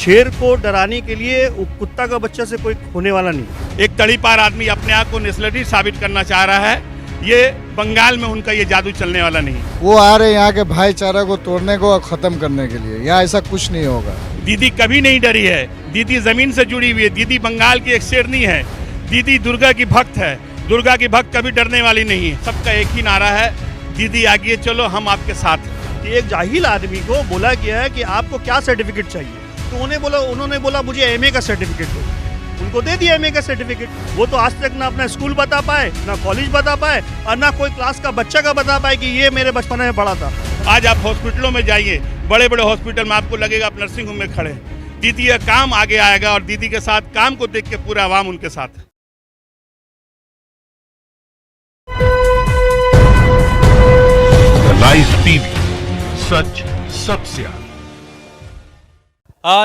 शेर को डराने के लिए कुत्ता का बच्चा से कोई होने वाला नहीं। एक तड़ीपार आदमी अपने आप को नेशनलिटी साबित करना चाह रहा है। ये बंगाल में उनका ये जादू चलने वाला नहीं। वो आ रहे यहाँ के भाईचारा को तोड़ने को और खत्म करने के लिए। यहाँ ऐसा कुछ नहीं होगा। दीदी कभी नहीं डरी है। दीदी जमीन से जुड़ी हुई है। दीदी बंगाल की एक शेरनी है। दीदी दुर्गा की भक्त है। दुर्गा की भक्त कभी डरने वाली नहीं है। सबका एक ही नारा है, दीदी आगे चलो, हम आपके साथ हैं। एक जाहिल आदमी को बोला गया है कि आपको क्या सर्टिफिकेट चाहिए, तो उन्होंने बोला मुझे एमए का सर्टिफिकेट दो। उनको दे दिया एमए का सर्टिफिकेट। वो तो आज तक ना अपना स्कूल बता पाए, ना कॉलेज बता पाए, और ना कोई क्लास का बच्चा का बता पाए कि ये मेरे बचपन में पढ़ा था। आज आप हॉस्पिटलों में जाइए, बड़े बड़े हॉस्पिटल में आपको लगेगा आप नर्सिंग होम में खड़े। दीदी का काम आगे आएगा और दीदी के साथ काम को देख के पूरा आवाम उनके साथ है। लाइव टीवी, सच सबसे आगे।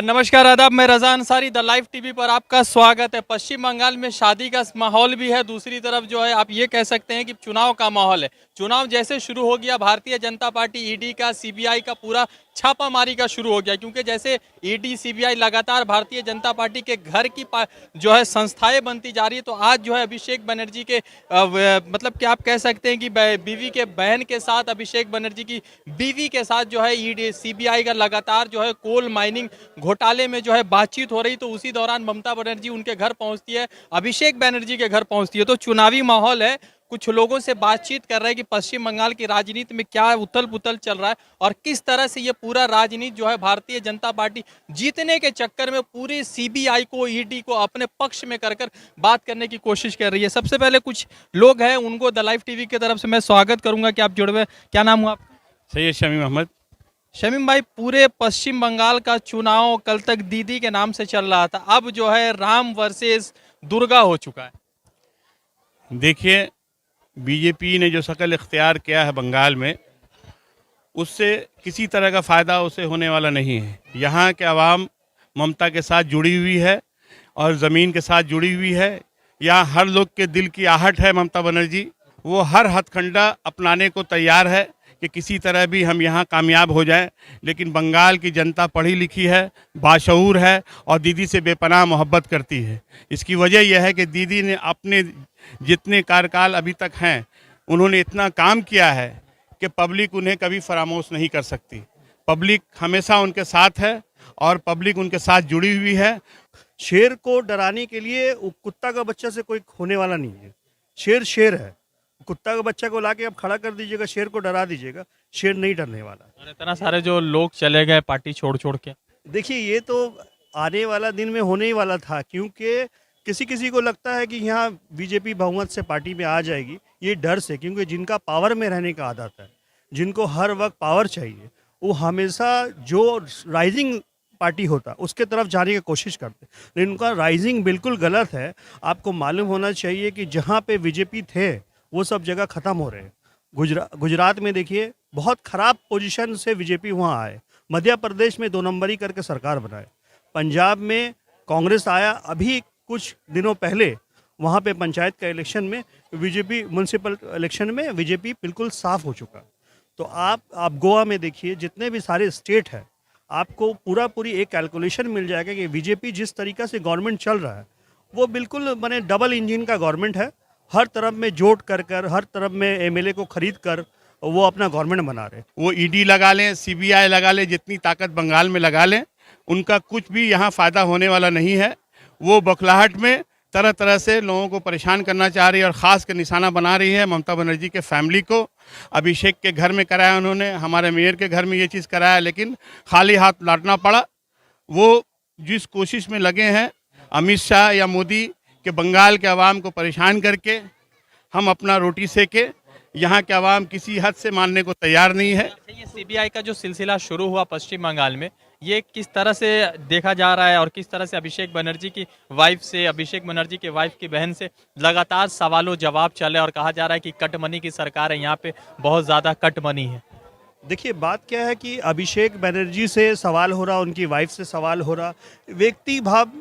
नमस्कार, आदाब। मैं रजा अंसारी, द लाइव टीवी पर आपका स्वागत है। पश्चिम बंगाल में शादी का माहौल भी है, दूसरी तरफ जो है आप ये कह सकते हैं कि चुनाव का माहौल है। चुनाव जैसे शुरू हो गया, भारतीय जनता पार्टी, ईडी का, सीबीआई का पूरा छापामारी का शुरू हो गया, क्योंकि जैसे ईडी सीबीआई लगातार भारतीय जनता पार्टी के घर की जो है संस्थाएं बनती जा रही है, तो आज जो है अभिषेक बनर्जी के मतलब कि आप कह सकते हैं कि बीवी के बहन के साथ, अभिषेक बनर्जी की बीवी के साथ जो है ईडी सीबीआई का लगातार जो है कोल माइनिंग घोटाले में जो है बातचीत हो रही। तो उसी दौरान ममता बनर्जी उनके घर पहुंचती है, अभिषेक बनर्जी के घर पहुंचती है। तो चुनावी माहौल है। कुछ लोगों से बातचीत कर रहे हैं कि पश्चिम बंगाल की राजनीति में क्या उथल पुथल चल रहा है और किस तरह से ये पूरा राजनीति जो है भारतीय जनता पार्टी जीतने के चक्कर में पूरी सीबीआई को, ईडी को अपने पक्ष में कर बात करने की कोशिश कर रही है। सबसे पहले कुछ लोग हैं, उनको द लाइव टीवी की तरफ से मैं स्वागत करूंगा कि आप जुड़वे। क्या नाम हुआ आपका? सैयद शमीम अहमद। शमीम भाई, पूरे पश्चिम बंगाल का चुनाव कल तक दीदी के नाम से चल रहा था, अब जो है राम वर्सेस दुर्गा हो चुका है। देखिए, बीजेपी ने जो शक्ल इख्तियार किया है बंगाल में, उससे किसी तरह का फ़ायदा उसे होने वाला नहीं है। यहाँ के आवाम ममता के साथ जुड़ी हुई है और ज़मीन के साथ जुड़ी हुई है। यहाँ हर लोग के दिल की आहट है ममता बनर्जी। वो हर हथकंडा अपनाने को तैयार है कि किसी तरह भी हम यहाँ कामयाब हो जाएं। लेकिन बंगाल की जनता पढ़ी लिखी है, बाशऊर है और दीदी से बेपनाह मोहब्बत करती है। इसकी वजह यह है कि दीदी ने अपने जितने कार्यकाल अभी तक हैं, उन्होंने इतना काम किया है कि पब्लिक उन्हें कभी फरामोश नहीं कर सकती। पब्लिक हमेशा उनके साथ है और पब्लिक उनके साथ जुड़ी हुई है। शेर को डराने के लिए कुत्ता का बच्चा से कोई होने वाला नहीं है। शेर शेर है। कुत्ता का बच्चा को लाके आप खड़ा कर दीजिएगा, शेर को डरा दीजिएगा, शेर नहीं डरने वाला। और इतना सारे जो लोग चले गए पार्टी छोड़ छोड़ के, देखिए, ये तो आने वाला दिन में होने ही वाला था, क्योंकि किसी किसी को लगता है कि यहाँ बीजेपी बहुमत से पार्टी में आ जाएगी, ये डर से। क्योंकि जिनका पावर में रहने का आदत है, जिनको हर वक्त पावर चाहिए, वो हमेशा जो राइजिंग पार्टी होता है उसके तरफ जाने की कोशिश करते, लेकिन उनका राइजिंग बिल्कुल गलत है। आपको मालूम होना चाहिए कि जहाँ पे बीजेपी थे वो सब जगह ख़त्म हो रहे हैं। गुजरात में देखिए, बहुत ख़राब पोजीशन से बीजेपी वहाँ आए। मध्य प्रदेश में 2 नंबरी करके सरकार बनाए। पंजाब में कांग्रेस आया अभी कुछ दिनों पहले, वहाँ पे पंचायत का इलेक्शन में बीजेपी, म्यूनसिपल इलेक्शन में बीजेपी बिल्कुल साफ हो चुका। तो आप गोवा में देखिए, जितने भी सारे स्टेट है, आपको पूरी एक कैलकुलेशन मिल जाएगा कि बीजेपी जिस तरीक़ा से गवर्नमेंट चल रहा है, वो बिल्कुल माने डबल इंजन का गवर्नमेंट है। हर तरफ में जोड़ कर हर तरफ में एमएलए को खरीद कर वो अपना गवर्नमेंट बना रहे। वो ईडी लगा लें, सीबीआई लगा लें, जितनी ताकत बंगाल में लगा लें, उनका कुछ भी यहाँ फ़ायदा होने वाला नहीं है। वो बौखलाहट में तरह तरह से लोगों को परेशान करना चाह रही है और ख़ास कर निशाना बना रही है ममता बनर्जी के फैमिली को। अभिषेक के घर में कराया उन्होंने, हमारे मेयर के घर में ये चीज़ कराया, लेकिन खाली हाथ लौटना पड़ा। वो जिस कोशिश में लगे हैं अमित शाह या मोदी कि बंगाल के आवाम को परेशान करके हम अपना रोटी सेके, यहाँ के आवाम किसी हद से मानने को तैयार नहीं है। ये सीबीआई का जो सिलसिला शुरू हुआ पश्चिम बंगाल में, ये किस तरह से देखा जा रहा है और किस तरह से अभिषेक बनर्जी की वाइफ से, अभिषेक बनर्जी के वाइफ की बहन से लगातार सवालों जवाब चले और कहा जा रहा है कि कटमनी की सरकार है, यहाँ पे बहुत ज़्यादा कटमनी है। देखिए, बात क्या है कि अभिषेक बनर्जी से सवाल हो रहा, उनकी वाइफ से सवाल हो रहा, व्यक्ति भाव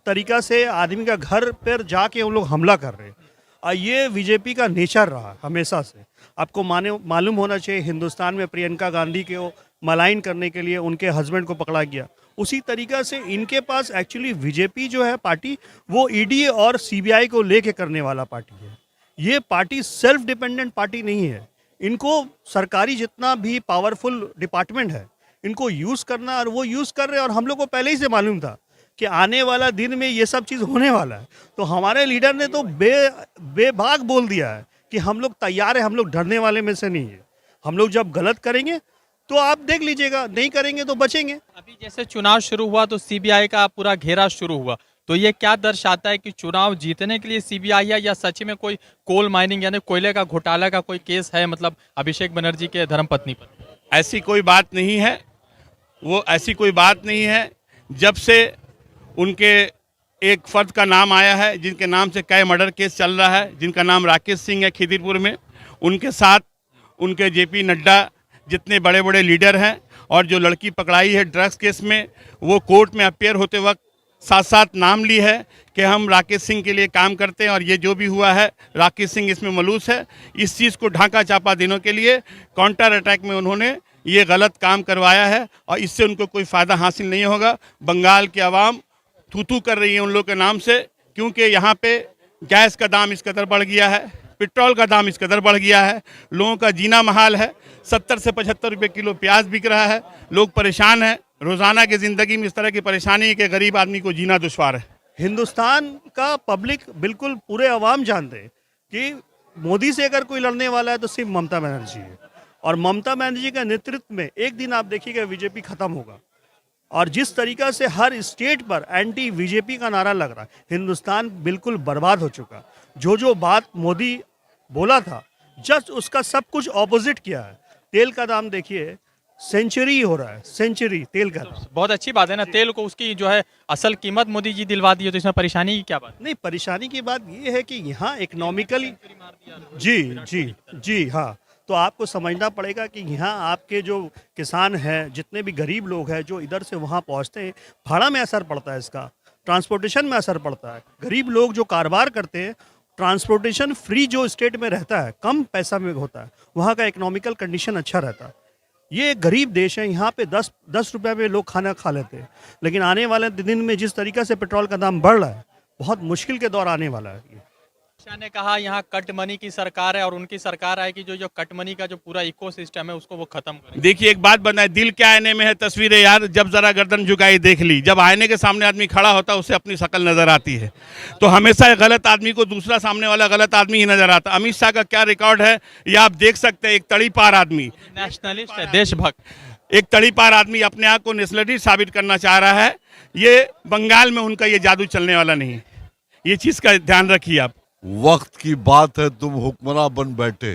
तरीका से आदमी का घर पर जाके उन लोग हमला कर रहे हैं। ये बीजेपी का नेचर रहा हमेशा से। आपको मालूम होना चाहिए, हिंदुस्तान में प्रियंका गांधी को मलाइन करने के लिए उनके हस्बैंड को पकड़ा गया। उसी तरीक़ा से इनके पास एक्चुअली बीजेपी जो है पार्टी, वो ईडी और सीबीआई को लेके करने वाला पार्टी है। ये पार्टी सेल्फ डिपेंडेंट पार्टी नहीं है। इनको सरकारी जितना भी पावरफुल डिपार्टमेंट है, इनको यूज़ करना, और वो यूज़ कर रहे हैं। और हम लोग को पहले ही से मालूम था कि आने वाला दिन में ये सब चीज़ होने वाला है। तो हमारे लीडर ने तो बेबाक बोल दिया है कि हम लोग तैयार हैं, हम लोग डरने वाले में से नहीं है। हम लोग जब गलत करेंगे तो आप देख लीजिएगा, नहीं करेंगे तो बचेंगे। अभी जैसे चुनाव शुरू हुआ तो सीबीआई का पूरा घेरा शुरू हुआ, तो ये क्या दर्शाता है कि चुनाव जीतने के लिए सीबीआई है, या सच में कोई कोल माइनिंग यानी कोयले का घोटाला का कोई केस है, मतलब अभिषेक बनर्जी के धर्मपत्नी पर? ऐसी कोई बात नहीं है, वो ऐसी कोई बात नहीं है। जब से उनके एक फर्द का नाम आया है जिनके नाम से कई मर्डर केस चल रहा है, जिनका नाम राकेश सिंह है खिदिरपुर में, उनके साथ उनके जेपी नड्डा जितने बड़े बड़े लीडर हैं, और जो लड़की पकड़ाई है ड्रग्स केस में, वो कोर्ट में अपेयर होते वक्त साथ साथ नाम ली है कि हम राकेश सिंह के लिए काम करते हैं, और ये जो भी हुआ है राकेश सिंह इसमें मलूस है। इस चीज़ को ढांका चापा देने के लिए काउंटर अटैक में उन्होंने ये गलत काम करवाया है, और इससे उनको कोई फ़ायदा हासिल नहीं होगा। बंगाल की आवाम थू कर रही है उन लोग के नाम से, क्योंकि यहाँ पे गैस का दाम इस कदर बढ़ गया है, पेट्रोल का दाम इस कदर बढ़ गया है, लोगों का जीना महाल है। 70 से 75 रुपये किलो प्याज बिक रहा है, लोग परेशान हैं। रोज़ाना की ज़िंदगी में इस तरह की परेशानी है कि गरीब आदमी को जीना दुश्वार है। हिंदुस्तान का पब्लिक बिल्कुल पूरे अवाम जानते हैं कि मोदी से अगर कोई लड़ने वाला है तो सिर्फ ममता बनर्जी है। और ममता बनर्जी के नेतृत्व में एक दिन आप देखिएगा बीजेपी खत्म होगा। और जिस तरीका से हर स्टेट पर एंटी बीजेपी का नारा लग रहा है, हिंदुस्तान बिल्कुल बर्बाद हो चुका। जो बात मोदी बोला था, जस्ट उसका सब कुछ ऑपोजिट किया है। तेल का दाम देखिए, सेंचुरी हो रहा है, सेंचुरी तेल का दाम। बहुत अच्छी बात है ना, तेल को उसकी जो है असल कीमत मोदी जी दिलवा दी है, तो इसमें परेशानी की क्या बात? नहीं, परेशानी की बात ये है कि यहाँ इकोनॉमिकली जी जी जी हाँ, तो आपको समझना पड़ेगा कि यहाँ आपके जो किसान हैं, जितने भी गरीब लोग हैं जो इधर से वहाँ पहुँचते हैं, भाड़ा में असर पड़ता है, इसका ट्रांसपोर्टेशन में असर पड़ता है। गरीब लोग जो कारोबार करते हैं, ट्रांसपोर्टेशन फ्री जो स्टेट में रहता है, कम पैसा में होता है, वहाँ का इकोनॉमिकल कंडीशन अच्छा रहता है। ये एक गरीब देश है, यहाँ पे 10 रुपये में लोग खाना खा लेते हैं। लेकिन आने वाले दिन में जिस तरीक़ा से पेट्रोल का दाम बढ़ रहा है, बहुत मुश्किल के दौर आने वाला है। शाह ने कहा यहाँ कट मनी की सरकार है, और उनकी सरकार आएगी जो कट मनी का जो पूरा इकोसिस्टम है उसको वो खत्म करेगी। देखिए, एक बात बताएं, दिल के आईने में है तस्वीरें यार। जब जरा गर्दन झुकाई देख ली, जब आईने के सामने आदमी खड़ा होता है उसे अपनी शक्ल नजर आती है। तो हमेशा गलत आदमी को दूसरा सामने वाला गलत आदमी ही नजर आता। अमित शाह का क्या रिकॉर्ड है ये आप देख सकते हैं। एक तड़ीपार आदमी, नेशनलिस्ट है, देशभक्त, एक तड़ीपार आदमी अपने आप को नेशनलिस्ट साबित करना चाह रहा है। ये बंगाल में उनका ये जादू चलने वाला नहीं है, ये चीज़ का ध्यान रखिए आप। वक्त की बात है तुम हुक्मरान बन बैठे,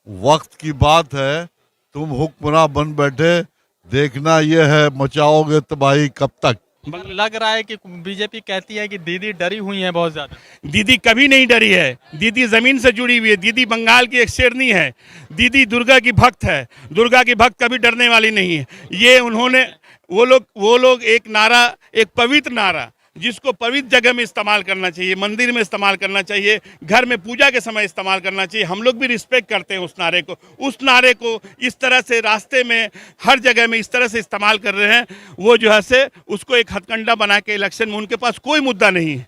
वक्त की बात है तुम हुक्मरान बन बैठे, देखना यह है मचाओगे तबाही कब तक। लग रहा है कि बीजेपी कहती है कि दीदी डरी हुई है बहुत ज्यादा। दीदी कभी नहीं डरी है, दीदी जमीन से जुड़ी हुई है। दीदी बंगाल की एक शेरनी है, दीदी दुर्गा की भक्त है। दुर्गा की भक्त कभी डरने वाली नहीं है। ये उन्होंने वो लोग एक नारा, एक पवित्र नारा, जिसको पवित्र जगह में इस्तेमाल करना चाहिए, मंदिर में इस्तेमाल करना चाहिए, घर में पूजा के समय इस्तेमाल करना चाहिए। हम लोग भी रिस्पेक्ट करते हैं उस नारे को। उस नारे को इस तरह से रास्ते में हर जगह में इस तरह से इस्तेमाल कर रहे हैं, वो जो है से उसको एक हथकंडा बना के इलेक्शन में, उनके पास कोई मुद्दा नहीं है,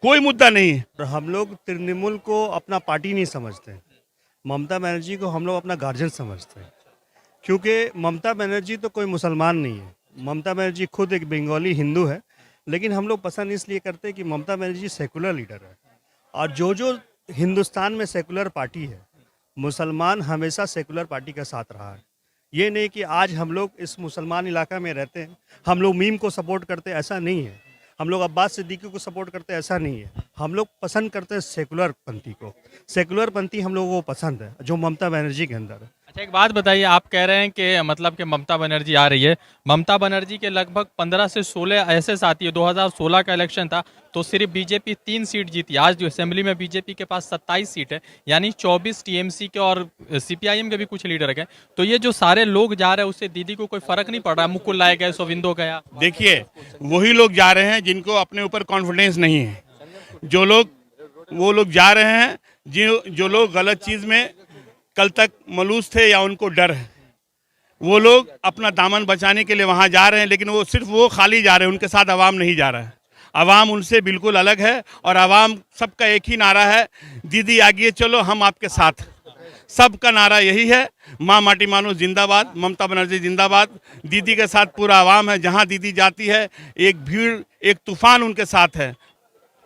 कोई मुद्दा नहीं है। और हम लोग तृणमूल को अपना पार्टी नहीं समझते, ममता बनर्जी को हम लोग अपना गार्जियन समझते हैं। क्योंकि ममता बनर्जी तो कोई मुसलमान नहीं है, ममता बनर्जी खुद एक बंगाली हिंदू है। लेकिन हम लोग पसंद इसलिए करते हैं कि ममता बनर्जी सेकुलर लीडर है। और जो हिंदुस्तान में सेकुलर पार्टी है, मुसलमान हमेशा सेकुलर पार्टी का साथ रहा है। ये नहीं कि आज हम लोग इस मुसलमान इलाका में रहते हैं, हम लोग मीम को सपोर्ट करते हैं, ऐसा नहीं है। हम लोग अब्बास सिद्दीकी को सपोर्ट करते हैं, ऐसा नहीं है। हम लोग पसंद करते हैं सेकुलर पंथी को। सेकुलर पंथी हम लोगों को पसंद है, जो ममता बनर्जी के अंदर है। अच्छा, एक बात बताइए, आप कह रहे हैं कि मतलब कि ममता बनर्जी आ रही है। ममता बनर्जी के लगभग 15 से 16 ऐसे साथी है। 2016 का इलेक्शन था तो सिर्फ बीजेपी 3 सीट जीती। आज जो असेंबली में बीजेपी के पास 27 सीट है, यानी 24 टीएमसी के और सीपीआईएम के भी कुछ लीडर गए। तो ये जो सारे लोग जा रहे हैं उससे दीदी को कोई फर्क नहीं पड़ रहा? मुकुल राय गए, शोविंदो गया। देखिए, वही लोग जा रहे हैं जिनको अपने ऊपर कॉन्फिडेंस नहीं है। वो लोग जा रहे हैं जो लोग गलत चीज़ में कल तक मलूस थे या उनको डर है। वो लोग अपना दामन बचाने के लिए वहाँ जा रहे हैं, लेकिन वो सिर्फ वो खाली जा रहे हैं, उनके साथ आवाम नहीं जा रहा है। आवाम उनसे बिल्कुल अलग है और आवाम सबका एक ही नारा है, दीदी आगे चलो हम आपके साथ। सबका नारा यही है, माँ माटी मानो जिंदाबाद, ममता बनर्जी जिंदाबाद। दीदी के साथ पूरा आवाम है, जहाँ दीदी जाती है एक भीड़, एक तूफान उनके साथ है।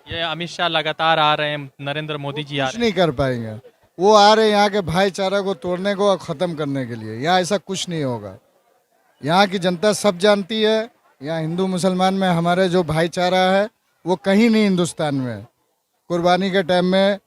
ये अमित शाह लगातार आ रहे हैं, नरेंद्र मोदी जी आ कुछ रहे नहीं कर पाएंगे। वो आ रहे हैं यहाँ के भाईचारा को तोड़ने को और ख़त्म करने के लिए। यहाँ ऐसा कुछ नहीं होगा। यहाँ की जनता सब जानती है, यहाँ हिंदू मुसलमान में हमारे जो भाईचारा है वो कहीं नहीं हिंदुस्तान में। कुर्बानी के टाइम में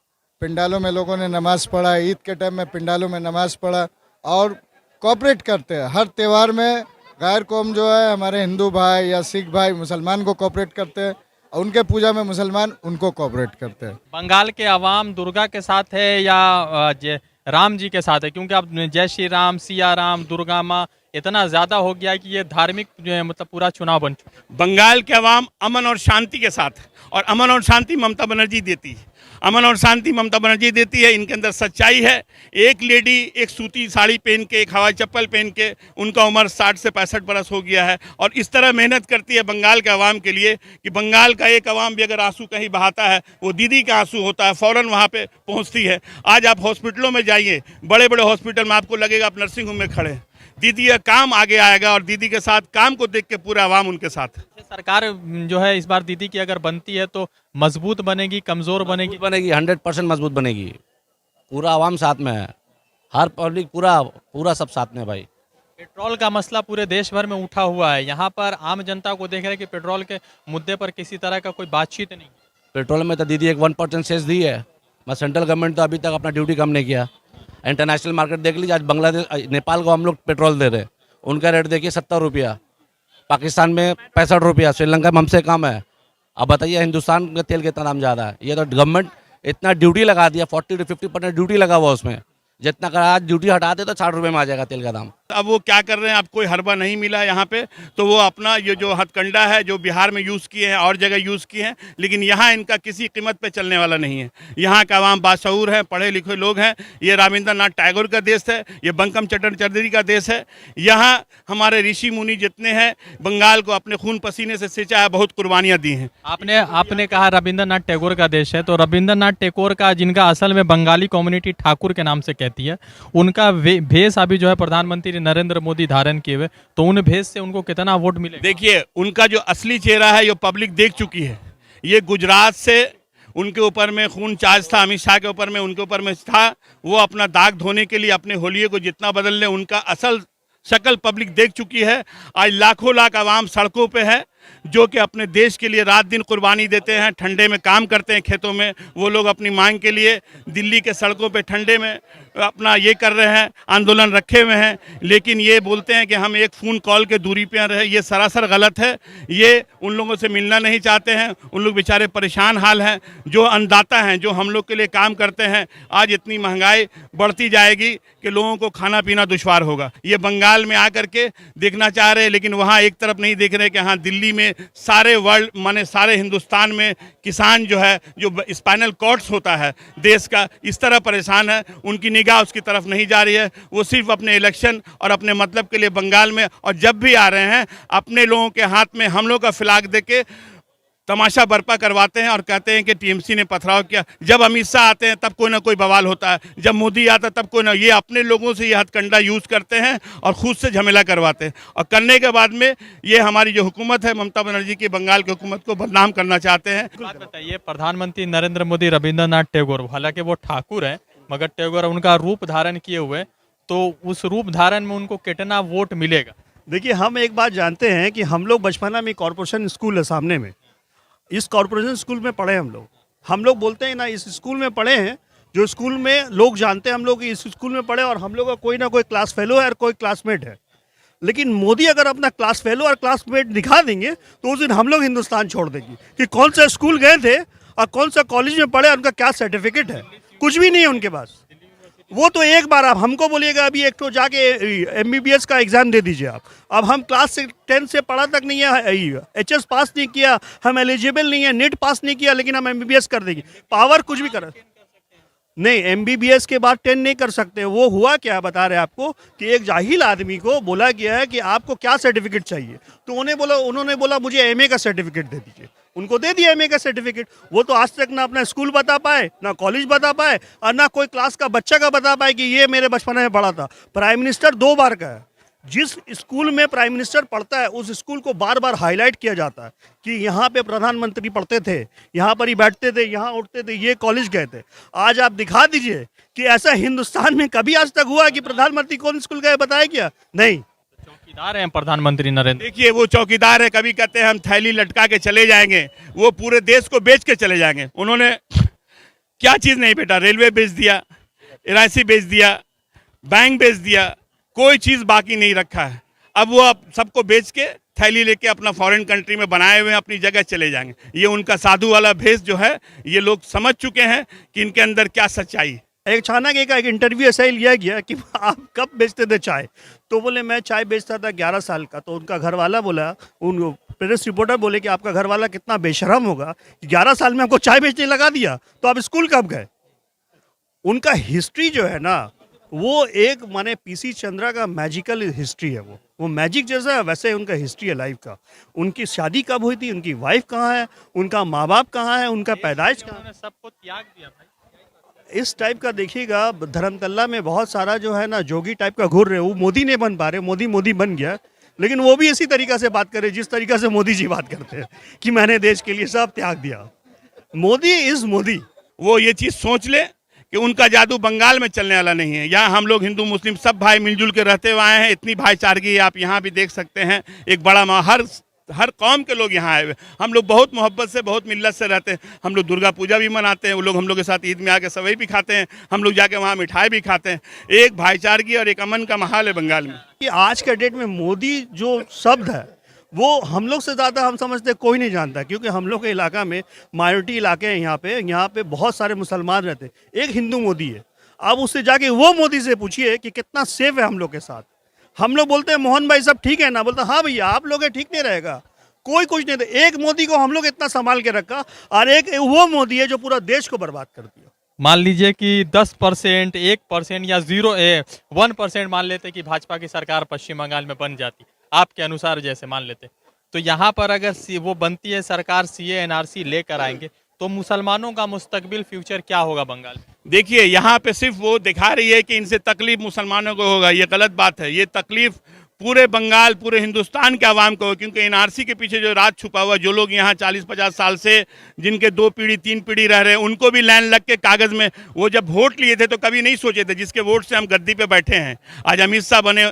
पिंडालों में लोगों ने नमाज़ पढ़ा, ईद के टाइम में पिंडालों में नमाज़ पढ़ा और कोऑपरेट करते हैं। हर त्यौहार में गैर कौम जो है, हमारे हिंदू भाई या सिख भाई मुसलमान को कोऑपरेट करते हैं और उनके पूजा में मुसलमान उनको कोऑपरेट करते हैं। बंगाल के अवाम दुर्गा के साथ है या राम जी के साथ है? क्योंकि अब जय श्री राम, सिया राम, दुर्गा माँ इतना ज्यादा हो गया है कि ये धार्मिक जो है मतलब पूरा चुनाव बन चुका है। बंगाल के अवाम अमन और शांति के साथ है, और अमन और शांति ममता बनर्जी देती है। अमन और शांति ममता बनर्जी देती है। इनके अंदर सच्चाई है। एक लेडी एक सूती साड़ी पहन के, एक हवाई चप्पल पहन के, उनका उम्र 60 से 65 बरस हो गया है, और इस तरह मेहनत करती है बंगाल के अवाम के लिए कि बंगाल का एक अवाम भी अगर आंसू कहीं बहाता है, वो दीदी का आंसू होता है, फ़ौरन वहाँ पे पहुँचती है। आज आप हॉस्पिटलों में जाइए, बड़े बड़े हॉस्पिटल में आपको लगेगा आप नर्सिंग होम में खड़े हैं। दीदी का काम आगे आएगा और दीदी के साथ काम को देख के पूरा अवाम उनके साथ है। सरकार जो है इस बार दीदी की अगर बनती है तो मजबूत बनेगी, कमजोर बनेगी? मजबूत बनेगी, 100% मजबूत बनेगी। पूरा आवाम साथ में है, हर पब्लिक पूरा सब साथ में भाई। पेट्रोल का मसला पूरे देश भर में उठा हुआ है। यहाँ पर आम जनता को देख रहे हैं कि पेट्रोल के मुद्दे पर किसी तरह का कोई बातचीत नहीं। पेट्रोल में तो दीदी एक 1% सेस दी है, मैं सेंट्रल गवर्नमेंट तो अभी तक अपना ड्यूटी कम नहीं किया। इंटरनेशनल मार्केट देख लीजिए, आज बांग्लादेश, नेपाल को हम लोग पेट्रोल दे रहे हैं, उनका रेट देखिए 70 रुपया, पाकिस्तान में 65 रुपया, श्रीलंका में हमसे कम है। अब बताइए हिंदुस्तान में तेल कितना दाम ज़्यादा है? ये तो गवर्नमेंट इतना ड्यूटी लगा दिया, 40 to 50% ड्यूटी लगा हुआ उसमें। जितना कर आज ड्यूटी हटा दे तो 60 रुपये में आ जाएगा तेल का दाम। अब वो क्या कर रहे हैं, अब कोई हरबा नहीं मिला यहाँ पे, तो वो अपना ये जो हथकंडा है जो बिहार में यूज़ किए हैं और जगह यूज़ किए हैं, लेकिन यहाँ इनका किसी कीमत पे चलने वाला नहीं है। यहाँ का आवाम बाशऊर है, पढ़े लिखे लोग हैं। ये रविंद्रनाथ टैगोर का देश है, ये बंकम चंद्र चटर्जी का देश है। यहाँ हमारे ऋषि मुनि जितने हैं, बंगाल को अपने खून पसीने से सिंचा है, बहुत कुर्बानियाँ दी हैं। आपने कहा रविंद्रनाथ टैगोर का देश है, तो रविंद्रनाथ टैगोर का, जिनका असल में बंगाली कम्युनिटी ठाकुर के नाम से कहती है, उनका भेष अभी जो है प्रधानमंत्री नरेंद्र मोदी धारण किए हुए, तो उन भेष से उनको कितना वोट मिलेगा? देखिए, उनका जो असली चेहरा है ये पब्लिक देख चुकी है। ये गुजरात से उनके ऊपर में खून चार्ज था, अमित शाह के ऊपर में, उनके ऊपर में था। वो अपना दाग धोने के लिए अपने होलिये को जितना बदल ले, उनका असल शक्ल पब्लिक देख चुकी है। आज लाखों लाख आवाम सड़कों पे है, जो कि अपने देश के लिए रात दिन कुर्बानी देते हैं, ठंडे में काम करते हैं खेतों में। वो लोग अपनी मांग के लिए दिल्ली के सड़कों पे ठंडे में अपना ये कर रहे हैं, आंदोलन रखे हुए हैं, लेकिन ये बोलते हैं कि हम एक फ़ोन कॉल के दूरी पे रहे। ये सरासर गलत है। ये उन लोगों से मिलना नहीं चाहते हैं। उन लोग बेचारे परेशान हाल हैं, जो अन्नदाता हैं, जो हम लोग के लिए काम करते हैं। आज इतनी महंगाई बढ़ती जाएगी कि लोगों को खाना पीना दुश्वार होगा। ये बंगाल में आकर के देखना चाह रहे हैं, लेकिन वहाँ एक तरफ नहीं देख रहे कि हाँ दिल्ली में सारे वर्ल्ड माने सारे हिंदुस्तान में किसान जो है, जो स्पाइनल कॉर्ड्स होता है देश का, इस तरह परेशान है। उनकी निगाह उसकी तरफ नहीं जा रही है। वो सिर्फ अपने इलेक्शन और अपने मतलब के लिए बंगाल में, और जब भी आ रहे हैं अपने लोगों के हाथ में हम लोग का फ्लैग देके तमाशा बर्पा करवाते हैं और कहते हैं कि टीएमसी ने पथराव किया। जब अमित शाह आते हैं तब कोई ना कोई बवाल होता है, जब मोदी आता है तब कोई ना। ये अपने लोगों से ये हथकंडा यूज़ करते हैं और खुद से झमेला करवाते हैं, और करने के बाद में ये हमारी जो हुकूमत है ममता बनर्जी की, बंगाल की हुकूमत को बदनाम करना चाहते हैं। बात बताइए, प्रधानमंत्री नरेंद्र मोदी रविंद्रनाथ टैगोर, हालांकि वो ठाकुर हैं मगर टैगोर उनका रूप धारण किए हुए, तो उस रूप धारण में उनको कितना वोट मिलेगा? देखिए, हम एक बात जानते हैं कि हम लोग बचपना में कॉरपोरेशन स्कूल है सामने में, इस कॉरपोरेशन स्कूल में पढ़े हम लोग बोलते हैं ना, इस स्कूल में पढ़े हैं, जो स्कूल में लोग जानते हैं हम लोग इस स्कूल में पढ़े, और हम लोग का कोई ना कोई क्लास फेलो है और कोई क्लासमेट है। लेकिन मोदी अगर अपना क्लास फेलो और क्लासमेट दिखा देंगे तो उस दिन हम लोग हिंदुस्तान छोड़ देंगे कि कौन सा स्कूल गए थे और कौन सा कॉलेज में पढ़े, उनका क्या सर्टिफिकेट है, कुछ भी नहीं है उनके पास। वो तो एक बार आप हमको बोलिएगा अभी एक तो जाके MBBS का एग्ज़ाम दे दीजिए आप। अब हम क्लास 10 से पढ़ा तक नहीं है, HS पास नहीं किया, हम एलिजिबल नहीं है, नेट पास नहीं किया, लेकिन हम MBBS कर देंगे। पावर कुछ भी कर, नहीं, एमबीबीएस के बाद 10 नहीं कर सकते। वो हुआ क्या बता रहे आपको कि एक जाहिल आदमी को बोला गया है कि आपको क्या सर्टिफिकेट चाहिए, तो उन्होंने बोला मुझे एमए का सर्टिफिकेट दे दीजिए। उनको दे दिया एमए का सर्टिफिकेट। वो तो आज तक ना अपना स्कूल बता पाए, ना कॉलेज बता पाए, और ना कोई क्लास का बच्चा का बता पाए कि ये मेरे बचपन में पढ़ा था। प्राइम मिनिस्टर 2 बार का है। जिस स्कूल में प्राइम मिनिस्टर पढ़ता है उस स्कूल को बार बार हाईलाइट किया जाता है कि यहाँ पे प्रधानमंत्री पढ़ते थे, यहाँ पर ही बैठते थे, यहाँ उठते थे, ये कॉलेज गए थे। आज आप दिखा दीजिए कि ऐसा हिंदुस्तान में कभी आज तक हुआ कि प्रधानमंत्री कौन स्कूल गए, बताया क्या? नहीं। चौकीदार हैं प्रधानमंत्री नरेंद्र। देखिए वो चौकीदार है, कभी कहते हैं हम थैली लटका के चले जाएंगे, वो पूरे देश को बेच के चले जाएंगे। उन्होंने क्या चीज़ नहीं बेटा, रेलवे बेच दिया, एलआईसी बेच दिया, बैंक बेच दिया, कोई चीज़ बाकी नहीं रखा है। अब वो सबको बेच के थैली लेके अपना फॉरेन कंट्री में बनाए हुए अपनी जगह चले जाएंगे। ये उनका साधु वाला भेष जो है, ये लोग समझ चुके हैं कि इनके अंदर क्या सच्चाई है। एक चाणक्य का एक इंटरव्यू ऐसा ही लिया गया कि आप कब बेचते थे चाय, तो बोले मैं चाय बेचता था 11 साल का। तो उनका घर वाला बोला, उन प्रेस रिपोर्टर बोले कि आपका घर वाला कितना बेशरम होगा, 11 साल में आपको चाय बेचने लगा दिया, तो आप स्कूल कब गए? उनका हिस्ट्री जो है ना, वो एक माने पीसी चंद्रा का मैजिकल हिस्ट्री है। वो मैजिक जैसा है, वैसे उनका हिस्ट्री है लाइफ का। उनकी शादी कब हुई थी, उनकी वाइफ कहाँ है, उनका माँ बाप कहाँ है, उनका पैदाइश कहाँ है, सबको त्याग दिया भाई। इस टाइप का देखिएगा। धर्मतल्ला में बहुत सारा जो है ना जोगी टाइप का घूर रहे, वो मोदी नहीं बन पा रहे। मोदी बन गया, लेकिन वो भी इसी तरीका से बात करे जिस तरीका से मोदी जी बात करते हैं कि मैंने देश के लिए सब त्याग दिया। मोदी इज मोदी। वो ये चीज़ सोच ले कि उनका जादू बंगाल में चलने वाला नहीं है। यहाँ हम लोग हिंदू मुस्लिम सब भाई मिलजुल के रहते हुए आए हैं। इतनी भाईचारगी आप यहाँ भी देख सकते हैं। एक बड़ा हर कौम के लोग यहाँ आए हुए। हम लोग बहुत मोहब्बत से, बहुत मिल्लत से रहते हैं। हम लोग दुर्गा पूजा भी मनाते हैं, वो लोग हम लोग के साथ ईद में आके सवई भी खाते हैं, हम लोग जाके वहाँ मिठाई भी खाते हैं। एक भाईचारगी और एक अमन का माहौल है बंगाल में। कि आज के डेट में मोदी जो शब्द है वो हम लोग से ज़्यादा हम समझते कोई नहीं जानता, क्योंकि हम लोग के इलाका में माइनॉरिटी इलाके हैं। यहाँ पे बहुत सारे मुसलमान रहते हैं। एक हिंदू मोदी है। अब उससे जाके वो मोदी से पूछिए कि कितना सेफ है हम लोग के साथ। हम लोग बोलते हैं मोहन भाई सब ठीक है ना, बोलते हाँ भैया आप लोग ठीक नहीं रहेगा, कोई कुछ नहीं था। एक मोदी को हम लोग इतना संभाल के रखा, और एक वो मोदी है जो पूरा देश को बर्बाद कर दिया। मान लीजिए कि 10%, 1% या 1% मान लेते कि भाजपा की सरकार पश्चिम बंगाल में बन जाती, आपके अनुसार जैसे मान लेते, तो यहाँ पर अगर वो बनती है सरकार, सीए एनआरसी लेकर आएंगे, तो मुसलमानों का मुस्तकबिल फ्यूचर क्या होगा बंगाल में? देखिए यहाँ पे सिर्फ वो दिखा रही है कि इनसे तकलीफ मुसलमानों को होगा। ये गलत बात है। ये तकलीफ पूरे बंगाल, पूरे हिंदुस्तान के आवाम को, क्योंकि एनआरसी के पीछे जो राज छुपा हुआ, जो लोग यहाँ 40-50 साल से जिनके 2 पीढ़ी 3 पीढ़ी रह रहे हैं, उनको भी लाइन लग के कागज़ में, वो जब वोट लिए थे तो कभी नहीं सोचे थे, जिसके वोट से हम गद्दी पे बैठे हैं। आज अमित शाह बने,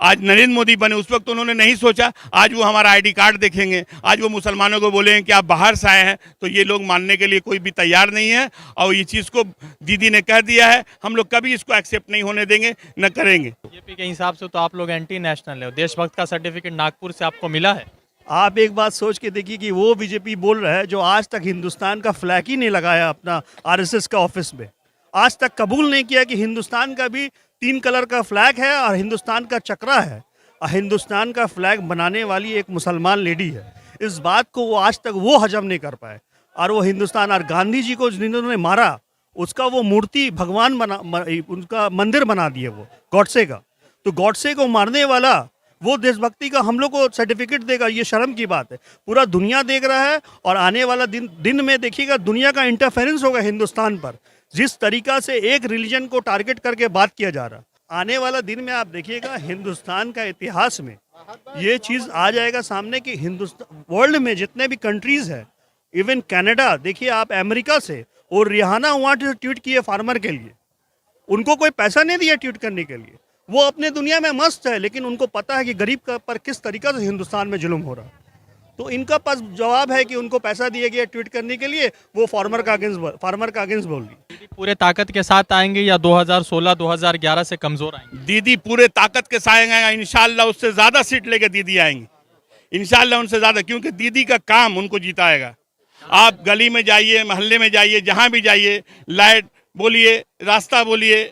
आज नरेंद्र मोदी बने, उस वक्त उन्होंने नहीं सोचा। आज वो हमारा ID कार्ड देखेंगे, आज वो मुसलमानों को बोलेंगे कि आप बाहर से आए हैं, तो ये लोग मानने के लिए कोई भी तैयार नहीं है। और ये चीज़ को दीदी ने कह दिया है, हम लोग कभी इसको एक्सेप्ट नहीं होने देंगे, न करेंगे। बीजेपी के हिसाब से तो आप लोग एंटी नेशनल है। देशभक्त का सर्टिफिकेट नागपुर से आपको मिला है? आप एक बात सोच के देखिए कि वो बीजेपी बोल रहा है जो आज तक हिंदुस्तान का फ्लैग ही नहीं लगाया अपना आरएसएस का ऑफिस में। आज तक कबूल नहीं किया कि हिंदुस्तान का भी 3 कलर का फ्लैग है और हिंदुस्तान का चक्रा है, और हिंदुस्तान का फ्लैग बनाने वाली एक मुसलमान लेडी है। इस बात को वो आज तक वो हजम नहीं कर पाए। और वो हिंदुस्तान, और गांधी जी को जिन्होंने मारा, उसका वो मूर्ति भगवान उनका मंदिर बना दिए वो गॉडसे का। तो गॉडसे को मारने वाला वो देशभक्ति का हम लोग को सर्टिफिकेट देगा, ये शर्म की बात है। पूरा दुनिया देख रहा है, और आने वाला दिन में देखिएगा दुनिया का इंटरफेरेंस होगा हिंदुस्तान पर, जिस तरीका से एक रिलीजन को टारगेट करके बात किया जा रहा। आने वाला दिन में आप देखिएगा हिंदुस्तान का इतिहास में ये चीज़ आ जाएगा सामने कि हिंदुस्तान, वर्ल्ड में जितने भी कंट्रीज़ है, इवन कनाडा देखिए आप, अमेरिका से, और रिहाना वहाँ ट्वीट किए फार्मर के लिए, उनको कोई पैसा नहीं दिया ट्वीट करने के लिए। वो अपने दुनिया में मस्त है, लेकिन उनको पता है कि गरीब का पर किस तरीका से हिंदुस्तान में जुल्म हो रहा। तो इनका पास जवाब है कि उनको पैसा दिया गया ट्वीट करने के लिए, वो फार्मर का अगेंस्ट बोल रही। दीदी पूरे ताकत के साथ आएंगे या 2016-2011 से कमजोर आएंगे? दीदी पूरे ताकत के साथ आएंगे, इंशाल्लाह उससे ज़्यादा सीट लेके दीदी आएंगी, इंशाल्लाह उनसे ज़्यादा, क्योंकि दीदी का काम उनको जिताएगा। आप गली में जाइए, मोहल्ले में जाइए, जहाँ भी जाइए, लाइट बोलिए, रास्ता बोलिए,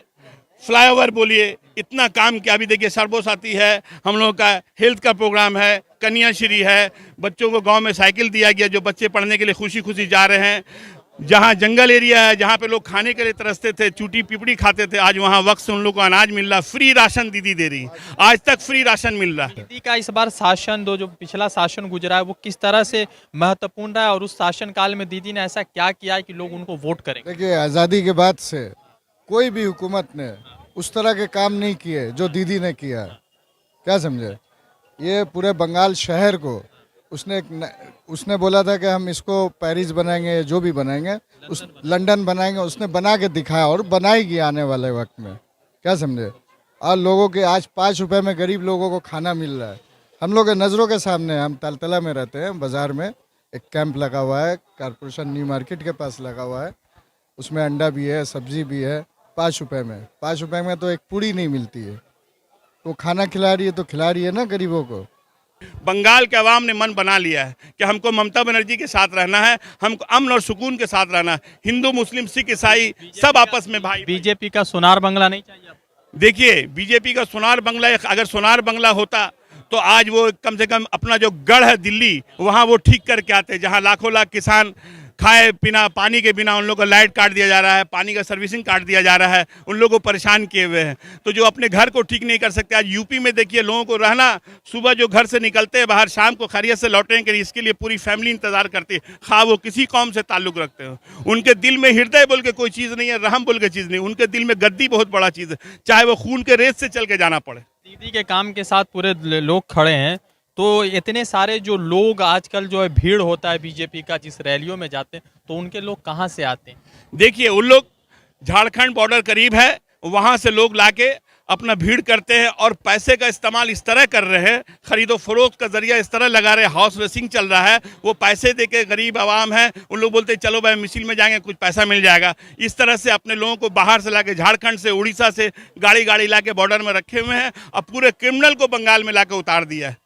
फ्लाईओवर बोलिए, इतना काम किया। अभी देखिए सर्वसाथी है, हम लोगों का हेल्थ का प्रोग्राम है, कन्याश्री है, बच्चों को गांव में साइकिल दिया गया, जो बच्चे पढ़ने के लिए खुशी खुशी जा रहे हैं। जहाँ जंगल एरिया है, जहाँ पे लोग खाने के लिए तरसते थे, चूटी पिपड़ी खाते थे, आज वहाँ वक्त से उन लोग को अनाज मिल रहा, फ्री राशन दीदी दे रही, आज तक फ्री राशन मिल रहा है। दीदी का इस बार शासन जो पिछला शासन गुजरा है वो किस तरह से महत्वपूर्ण रहा है और उस शासन काल में दीदी ने ऐसा क्या किया है कि लोग उनको वोट करेंगे? देखिए, आज़ादी के बाद से कोई भी हुकूमत ने उस तरह के काम नहीं किए जो दीदी ने किया है। क्या समझे? ये पूरे बंगाल शहर को उसने बोला था कि हम इसको पेरिस बनाएंगे, जो भी बनाएंगे, उस लंदन बनाएंगे, उसने बना के दिखाया और बनाएगी आने वाले वक्त में। क्या समझे? और लोगों के आज 5 रुपए में गरीब लोगों को खाना मिल रहा है। हम लोग के नज़रों के सामने, हम तलतला में रहते हैं, बाज़ार में एक कैंप लगा हुआ है, कॉरपोरेशन न्यू मार्केट के पास लगा हुआ है, उसमें अंडा भी है, सब्जी भी है, 5 रुपए में। 5 रुपए में तो एक पूड़ी नहीं मिलती है, तो खाना खिला रही है तो खिला रही है ना गरीबों को। बंगाल के अवाम ने मन बना लिया है कि हमको ममता बनर्जी के साथ रहना है, हमको अमन और सुकून के साथ रहना है। हिंदू मुस्लिम सिख ईसाई सब आपस में भाई। बीजेपी का सोनार बंगला नहीं चाहिए आपको? देखिए, बीजेपी का सोनार बंगला, अगर सोनार बंगला होता तो आज वो कम से कम अपना जो गढ़ है दिल्ली, वहाँ वो ठीक करके आते, जहाँ लाखों लाख किसान खाए बिना पानी के बिना, उन लोगों को लाइट काट दिया जा रहा है, पानी का सर्विसिंग काट दिया जा रहा है, उन लोगों को परेशान किए हुए हैं। तो जो अपने घर को ठीक नहीं कर सकते, आज यूपी में देखिए लोगों को रहना, सुबह जो घर से निकलते हैं बाहर, शाम को खैरियत से लौटेंगे, इसके लिए पूरी फैमिली इंतजार करती है, खा वो किसी कौम से ताल्लुक रखते हो। उनके दिल में हृदय बोल के कोई चीज़ नहीं है, रहम बोल के चीज़ नहीं, उनके दिल में गद्दी बहुत बड़ा चीज़ है, चाहे वो खून के रेत से चल के जाना पड़े। दीदी के काम के साथ पूरे लोग खड़े हैं, तो इतने सारे जो लोग आजकल जो है भीड़ होता है बीजेपी का जिस रैलियों में जाते हैं, तो उनके लोग कहाँ से आते हैं? देखिए, उन लोग झारखंड बॉर्डर करीब है, वहाँ से लोग लाके अपना भीड़ करते हैं और पैसे का इस्तेमाल इस तरह कर रहे हैं, खरीदो फरोख्त का जरिया इस तरह लगा रहे हैं, हाउस रेसिंग चल रहा है, वो पैसे दे के गरीब आवाम है, उन लोग बोलते हैं चलो भाई मिसिल में जाएंगे कुछ पैसा मिल जाएगा। इस तरह से अपने लोगों को बाहर से लाके, झारखंड से, उड़ीसा से गाड़ी लाके बॉर्डर में रखे हुए हैं और पूरे क्रिमिनल को बंगाल में लाके उतार दिया है।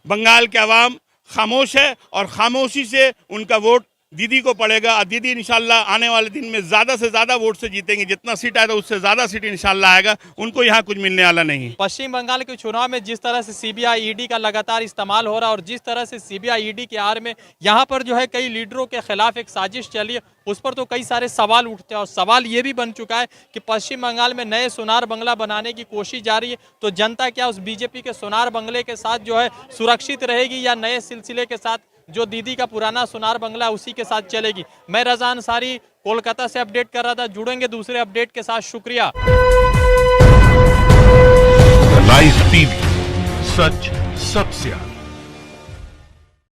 बंगाल के अवाम खामोश है और खामोशी से उनका वोट दीदी को पड़ेगा और दीदी इंशाल्लाह आने वाले दिन में ज़्यादा से ज़्यादा वोट से जीतेंगे। जितना सीट आएगा उससे ज़्यादा सीट इंशाल्लाह आएगा, उनको यहाँ कुछ मिलने वाला नहीं। पश्चिम बंगाल के चुनाव में जिस तरह से सीबीआई ईडी का लगातार इस्तेमाल हो रहा है और जिस तरह से सीबीआई ईडी के आड़ में यहाँ पर जो है कई लीडरों के खिलाफ एक साजिश चली है, उस पर तो कई सारे सवाल उठते हैं और सवाल ये भी बन चुका है कि पश्चिम बंगाल में नए सोनार बंगला बनाने की कोशिश जारी है, तो जनता क्या उस बीजेपी के सोनार बंगले के साथ जो है सुरक्षित रहेगी या नए सिलसिले के साथ जो दीदी का पुराना सोनार बंगला उसी के साथ चलेगी? मैं रज़ा अंसारी कोलकाता से अपडेट कर रहा था। जुड़ेंगे दूसरे अपडेट के साथ। शुक्रिया। लाइव टीवी, सच सबसे आगे।